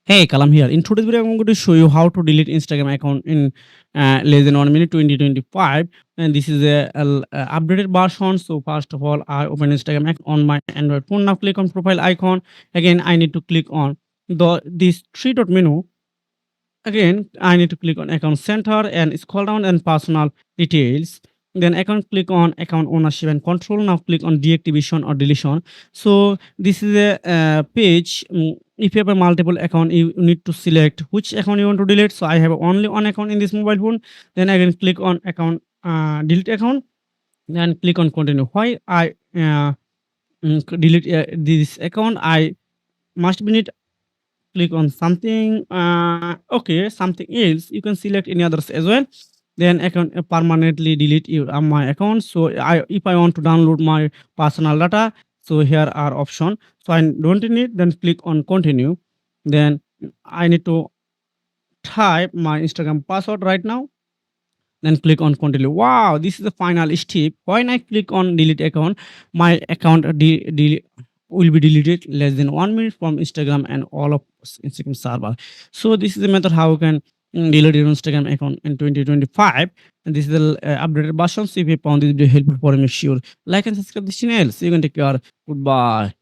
Hey, Kalam here. In today's video, I'm going to show you how to delete Instagram account in less than 1 minute, 2025. And this is a updated version. So first of all, I open Instagram account on my Android phone. Now click on profile icon. Again, I need to click on this three dot menu. Again, I need to click on account center and scroll down and personal details. Then account click on account ownership and control. Now click on deactivation or deletion. So this is a page. If you have a multiple account, you need to select which account you want to delete. So I have only one account in this mobile phone. Then again click on account delete account. Then click on continue. Why I delete this account? I must be need click on something okay something else. You can select any others as well. Then I can permanently delete my account. So I if I want to download my personal data, so here are option. So I don't need, then click on continue. Then I need to type my Instagram password right now. Then click on continue. Wow, this is the final step. When I click on delete account, my account will be deleted less than 1 minute from Instagram and all of Instagram server. So this is the method how you can delete your Instagram account in 2025. And this is the updated version. So if you found this video helpful for me, sure like and subscribe this channel. So you can take care. Goodbye.